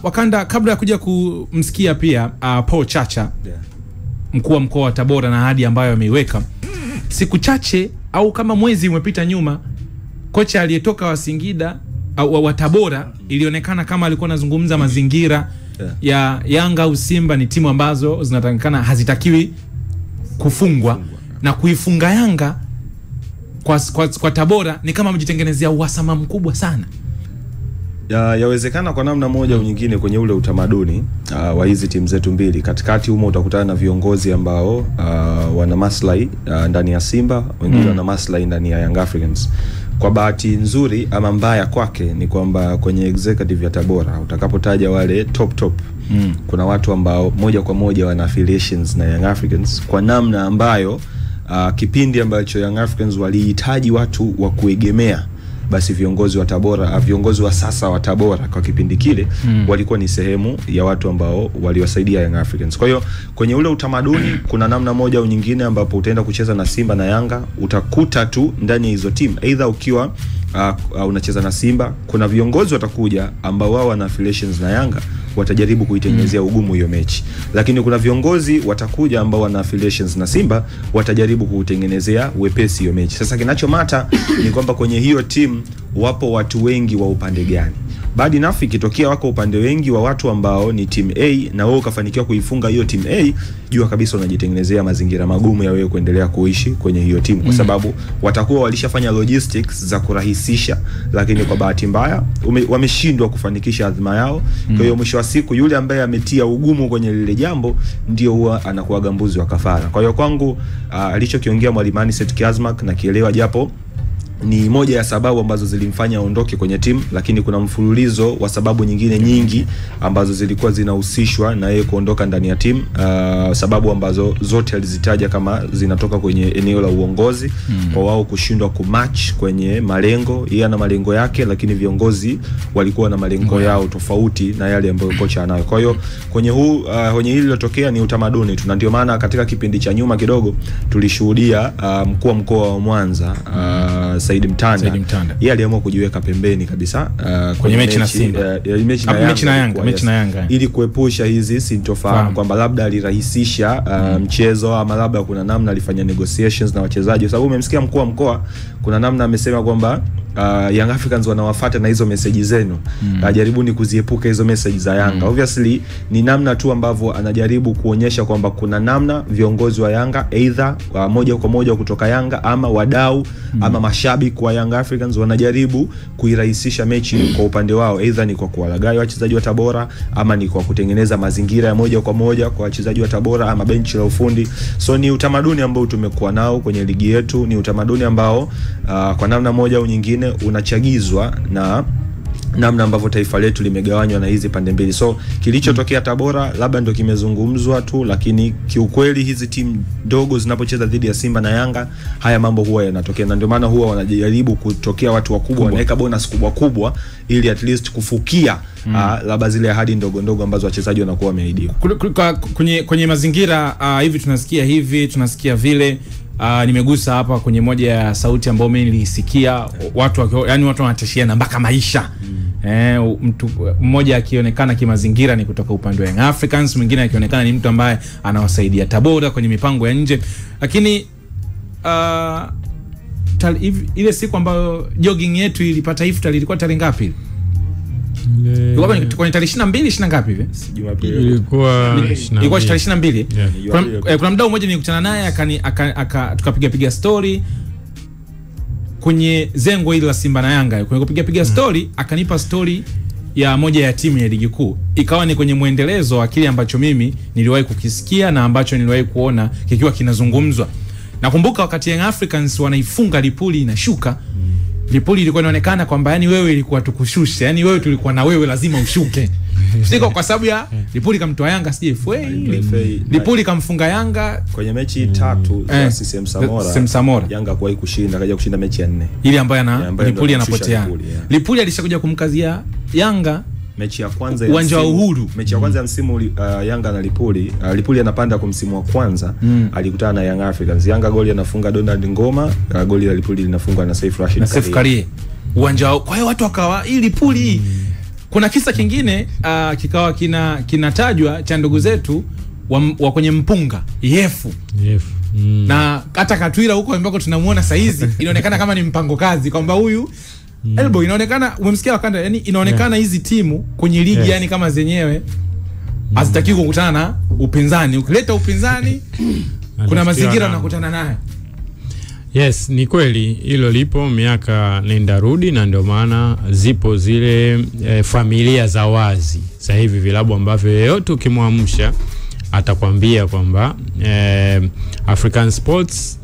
Wakanda, kabla ya kuja kumsikia pia Paul Chacha, mkuu wa mkoa wa Tabora, na ahadi ambayo ameiweka, siku chache au kama mwezi umepita nyuma, kocha aliyetoka wa Singida wa Tabora ilionekana kama alikuwa anazungumza mazingira ya Yanga au Simba ni timu ambazo zinatakikana hazitakiwi kufungwa, na kuifunga Yanga kwa Tabora ni kama mjitengenezea uhasama mkubwa sana. Yawezekana kwa namna moja au nyingine kwenye ule utamaduni wa hizi timu zetu mbili. Katikati humo utakutana na viongozi ambao wana maslahi ndani ya Simba, wengine wana maslahi ndani ya Young Africans. Kwa bahati nzuri ama mbaya kwake ni kwamba kwenye executive ya Tabora utakapotaja wale top kuna watu ambao moja kwa moja wana affiliations na Young Africans, kwa namna ambayo kipindi ambacho Young Africans walihitaji watu wa kuegemea, basi viongozi wa Tabora, viongozi wa sasa wa Tabora kwa kipindi kile walikuwa ni sehemu ya watu ambao waliwasaidia Young Africans. Kwa hiyo kwenye ule utamaduni kuna namna moja au nyingine ambapo utaenda kucheza na Simba na Yanga, utakuta tu ndani ya hizo timu, either ukiwa unacheza na Simba, kuna viongozi watakuja ambao wao wana affiliations na Yanga, watajaribu kuitengenezea ugumu hiyo mechi. Lakini kuna viongozi watakuja ambao wana affiliations na Simba, watajaribu kuitengenezea wepesi hiyo mechi. Sasa kinachomata ni kwamba kwenye hiyo timu wapo watu wengi wa upande gani. Baada nafi ikitokea wako upande wengi wa watu ambao ni team A na wewe ukafanikiwa kuifunga hiyo team A, jua kabisa unajitengenezea mazingira magumu ya wewe kuendelea kuishi kwenye hiyo timu, kwa sababu watakuwa walishafanya logistics za kurahisisha, lakini kwa bahati mbaya wameshindwa kufanikisha azma yao. Kwa hiyo mwisho wa siku yule ambaye ametia ugumu kwenye lile jambo ndio huwa anakuwa gambuzi wa kafara. Kwa hiyo kwangu alichokiongea mwalimu Aniset Kiazmak na kielewa, japo ni moja ya sababu ambazo zilimfanya aondoke kwenye timu, lakini kuna mfululizo wa sababu nyingine nyingi ambazo zilikuwa zinahusishwa na yeye kuondoka ndani ya timu. Sababu ambazo zote alizitaja kama zinatoka kwenye eneo la uongozi, kwa wao kushindwa kumatch kwenye malengo. Yeye ana malengo yake, lakini viongozi walikuwa na malengo yao tofauti na yale ambayo kocha anayo. Kwa hiyo kwenye kwenye hili lilotokea ni utamaduni tu, na ndio maana katika kipindi cha nyuma kidogo tulishuhudia mkuu wa mkoa wa Mwanza Said Mtanda. Yeye aliamua kujiweka pembeni kabisa kwenye mechi na Simba, mechi na Yanga, ili kuepusha hizi sintofahamu kwamba labda alirahisisha mchezo ama labda kuna namna alifanya negotiations na wachezaji, kwa sababu umemsikia mkuu wa mkoa kuna namna amesema kwamba Young Africans wanawafuata na hizo message zenu, jaribuni kuziepuka hizo message za Yanga. Obviously ni namna tu ambavyo anajaribu kuonyesha kwamba kuna namna viongozi wa Yanga, either moja kwa moja kutoka Yanga ama wadau ama mashabiki wa Young Africans, wanajaribu kuirahisisha mechi kwa upande wao, either ni kwa kuwalagai wachezaji wa Tabora ama ni kwa kutengeneza mazingira ya moja kwa moja kwa wachezaji wa Tabora ama benchi la ufundi. So ni utamaduni ambao tumekuwa nao kwenye ligi yetu, ni utamaduni ambao kwa namna moja au nyingine unachagizwa na namna ambavyo taifa letu limegawanywa na hizi pande mbili. So kilichotokea Tabora labda ndio kimezungumzwa tu, lakini kiukweli hizi timu ndogo zinapocheza dhidi ya Simba na Yanga, haya mambo huwa yanatokea, na ndio maana huwa wanajaribu kutokea watu wakubwa, wanaweka bonus kubwa ili at least kufukia labda zile ahadi ndogo ndogo ambazo wachezaji wanakuwa wameahidiwa. Kwenye mazingira hivi tunasikia vile. Nimegusa hapa kwenye moja ya sauti ambayo mimi nilisikia, watu wanatishia mpaka maisha. Mtu mmoja akionekana kimazingira ni kutoka upande wa Young Africans, mwingine akionekana ni mtu ambaye anawasaidia Tabora kwenye mipango ya nje. Lakini ile siku ambayo jogging yetu ilipata iftar ilikuwa tarehe ngapi? Ilikuwa kwenye tarehe 22 20 ngapi hivi? Ilikuwa tarehe 22. Kuna mdau mmoja nilikutana naye tukapiga story kwenye zengo ile la Simba na Yanga. Kwenye kupiga story akanipa story ya moja ya timu ya ligi kuu. Ikawa ni kwenye muendelezo wa kile ambacho mimi niliwahi kukisikia na ambacho niliwahi kuona kikiwa kinazungumzwa. Nakumbuka wakati Young Africans wanaifunga Lipuli inashuka, Lipuli ilikuwa inaonekana kwamba yani wewe ilikuwa tukushusha, yani wewe tulikuwa na wewe lazima ushuke. Siko kwa sababu ya Lipuli kamtoa Yanga CFA, Lipuli kamfunga Yanga kwenye mechi 3 za CCM Samora. Yanga kuwahi kushinda, kaja kushinda mechi ya 4. Ile ambayo Lipuli anapotea. Lipuli alishakuja kumkazia Yanga mechi ya kwanza uwanja wa Uhuru. Mechi ya kwanza ya msimu Yanga na Lipuli. Lipuli anapanda kwa msimu wa kwanza, alikutana na Young Africans. Yanga goli anafunga Donald Ngoma, goli la Lipuli linafungwa na Saif Rashid Karie. Uwanja, kwa hiyo watu wakawa hii Lipuli Kuna kisa kingine kikawa kinatajwa cha ndugu zetu wa kwenye mpunga Yefu. Na hata Katwira huko ambako tunamuona saizi inaonekana kama ni mpango kazi kwamba huyu Elbow inaonekana umemsikia wakanda, yani inaonekana hizi timu kwenye ligi yani kama zenyewe hazitaki kukutana na upinzani. Ukileta upinzani kuna mazingira unakutana nayo. Yes, ni kweli hilo lipo miaka nenda rudi, na ndio maana zipo zile familia za wazi. Sasa hivi vilabu ambavyo yeyote ukimwamsha atakwambia kwamba African Sports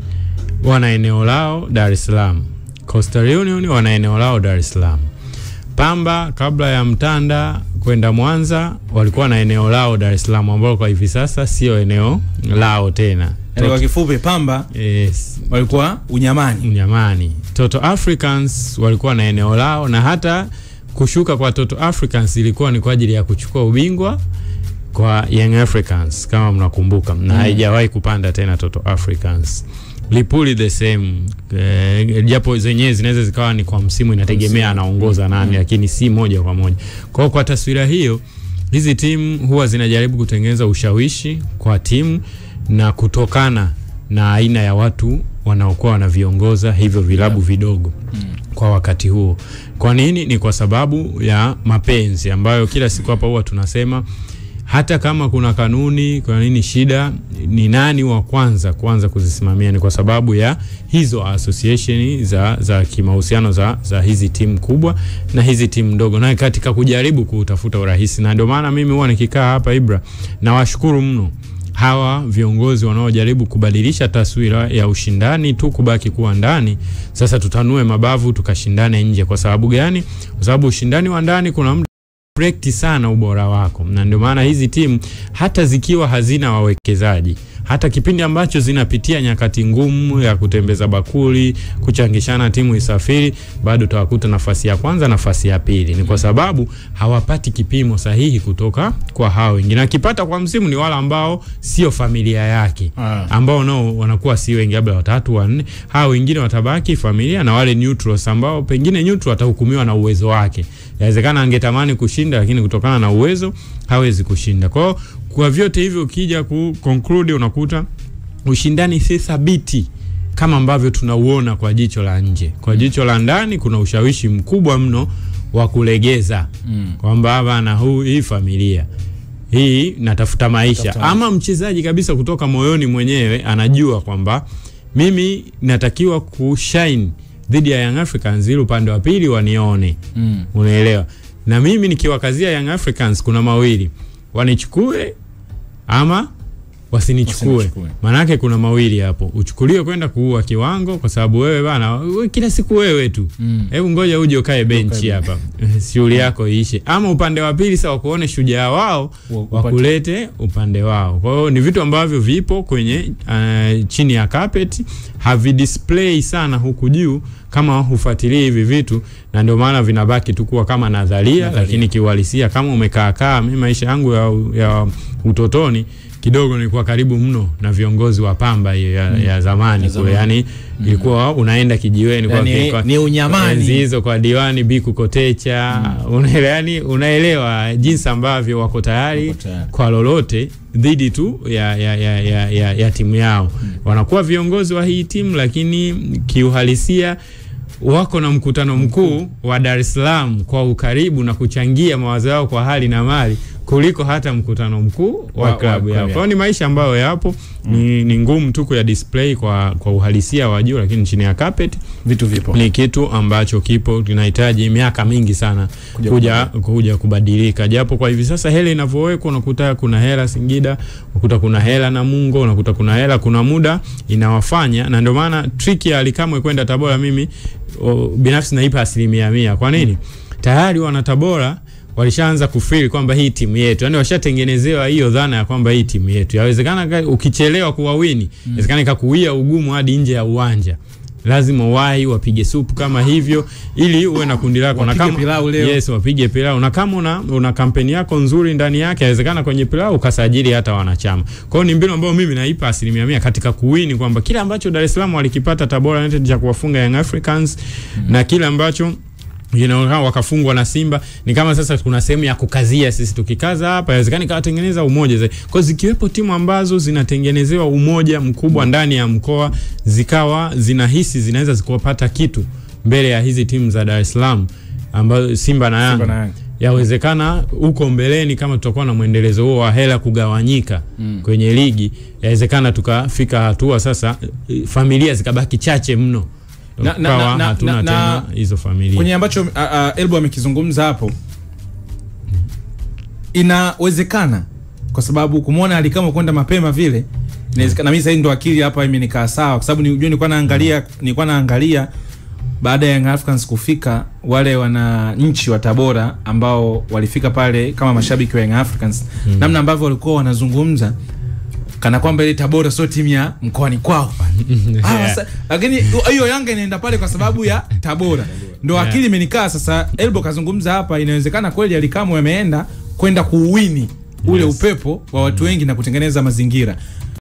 wana eneo lao Dar es Salaam, Coastal Union wana eneo lao Dar es Salaam, Pamba kabla ya Mtanda kwenda Mwanza walikuwa na eneo lao Dar es Salaam, ambao kwa hivi sasa sio eneo lao tena. Yani kwa kifupi Pamba walikuwa Unyamani. Toto Africans walikuwa na eneo lao, na hata kushuka kwa Toto Africans ilikuwa ni kwa ajili ya kuchukua ubingwa kwa Young Africans kama mnakumbuka, na haijawahi kupanda tena Toto Africans. Lipuli the same, japo zenyewe zinaweza zikawa ni kwa msimu, inategemea anaongoza nani, lakini si moja kwa moja. Kwa taswira hiyo, hizi timu huwa zinajaribu kutengeneza ushawishi kwa timu na kutokana na aina ya watu wanaokuwa wanaviongoza hivyo vilabu vidogo kwa wakati huo. Kwa nini? Ni kwa sababu ya mapenzi ambayo kila siku hapa huwa tunasema, hata kama kuna kanuni, kwa nini shida ni nani wa kwanza kuzisimamia? Ni kwa sababu ya hizo association za kimahusiano za hizi timu kubwa na hizi timu ndogo, na katika kujaribu kutafuta urahisi. Na ndio maana mimi huwa nikikaa hapa Ibra na washukuru mno hawa viongozi wanaojaribu kubadilisha taswira ya ushindani tu kubaki kuwa ndani. Sasa tutanue mabavu tukashindane nje. Kwa sababu gani? Kwa sababu ushindani wa ndani kuna muda practice sana ubora wako, na ndio maana hizi timu hata zikiwa hazina wawekezaji, hata kipindi ambacho zinapitia nyakati ngumu ya kutembeza bakuli, kuchangishana timu isafiri, bado utawakuta nafasi ya kwanza, nafasi ya pili. Ni kwa sababu hawapati kipimo sahihi kutoka kwa hao wengine. Na kipata kwa msimu ni wala ambao sio familia yake, ambao nao wanakuwa si wengi, labda 3 4. Hao wengine watabaki familia, na wale neutrals ambao pengine neutral atahukumiwa na uwezo wake. Inawezekana angetamani kushinda, lakini kutokana na uwezo hawezi kushinda. Kwa vyote hivyo ukija conclude unakuta ushindani si thabiti kama ambavyo tunauona kwa jicho la nje. Kwa jicho la ndani kuna ushawishi mkubwa mno wa kulegeza kwamba bana hii familia hii natafuta maisha, ama mchezaji kabisa kutoka moyoni mwenyewe anajua kwamba mimi natakiwa kushine dhidi ya Young Africans ili upande wa pili wanione. Unaelewa? Na mimi nikiwakazia Young Africans kuna mawili, wanichukue ama wasinichukue. Manake kuna mawili hapo, uchukuliwe kwenda kuua kiwango kwa sababu wewe bana kila siku wewe tu. Hebu ngoja uje ukae benchi hapa shughuli yako iishe, ama upande wa pili sasa wakuone shujaa wao wakulete upande wao. Kwa hiyo ni vitu ambavyo vipo kwenye chini ya carpet, havi display sana huku juu kama hufuatilia hivi vitu, na ndio maana vinabaki tu kuwa kama nadharia. Lakini kiuhalisia kama umekaa mimi maisha yangu ya utotoni kidogo nilikuwa karibu mno na viongozi wa Pamba ya zamani kwa, yani ilikuwa unaenda kijiweni kwa ni Unyamani hizo kwa diwani Biku Kotecha. Unaelewa jinsi ambavyo wako tayari kwa lolote dhidi tu ya timu yao. Wanakuwa viongozi wa hii timu, lakini kiuhalisia wako na mkutano mkuu wa Dar es Salaam kwa ukaribu na kuchangia mawazo yao kwa hali na mali kuliko hata mkutano mkuu wa klabu yao. Kwa ni maisha ambayo yapo, ni ngumu tu ya display kwa uhalisia wa juu, lakini chini ya carpet vitu vipo. Ni kitu ambacho kipo, tunahitaji miaka mingi sana kuja kubadilika. Japo kwa hivi sasa hela inavyowekwa unakuta kuna hela Singida, unakuta kuna hela Namungo, unakuta kuna hela, kuna muda inawafanya. Na ndio maana trick ya Alikamwe kwenda Tabora mimi binafsi naipa 100%. Kwa nini? Tayari wana Tabora walishaanza kufeel kwamba hii timu yetu, yani washatengenezewa hiyo dhana ya kwamba hii timu yetu. Yawezekana ukichelewa kuwawini, inawezekana ikakuia ugumu hadi nje ya uwanja. Lazima wahi wapige supu kama hivyo ili uwe na kundi lako, na kama wapige pilau, na kama una kampeni yako nzuri ndani yake, inawezekana kwenye pilau ukasajili hata wanachama. Kwa hiyo ni mbinu ambayo mimi naipa 100% katika kuwini, kwamba kila ambacho Dar es Salaam walikipata Tabora United cha kuwafunga Young Africans na kila ambacho wakafungwa na Simba. Ni kama sasa kuna sehemu ya kukazia, sisi tukikaza hapa inawezekana kawatengeneza umoja zaidi. Kwa zikiwepo timu ambazo zinatengenezewa umoja mkubwa ndani ya mkoa, zikawa zinahisi zinaweza zikopata kitu mbele ya hizi timu za Dar es Salaam ambazo Simba na Yanga. Yawezekana huko mbeleni kama tutakuwa na muendelezo huo wa hela kugawanyika kwenye ligi, yawezekana tukafika hatua sasa familia zikabaki chache mno. Hatuna tena hizo familia. Kwenye ambacho Elbo amekizungumza hapo, inawezekana kwa sababu kumuona alikama kwenda mapema vile, inawezekana mimi sasa ndo akili hapa imenikaa sawa, kwa sababu nilikuwa naangalia baada ya Young Africans kufika, wale wananchi wa Tabora ambao walifika pale kama mashabiki wa Young Africans, namna ambavyo walikuwa wanazungumza kana kwamba ile Tabora sio timu ya mkoani kwao. Lakini hiyo Yanga inaenda pale kwa sababu ya Tabora. Ndio akili imenikaa sasa. Elbo kazungumza hapa, inawezekana kweli alikamo yameenda kwenda kuuwini ule upepo wa watu wengi na kutengeneza mazingira.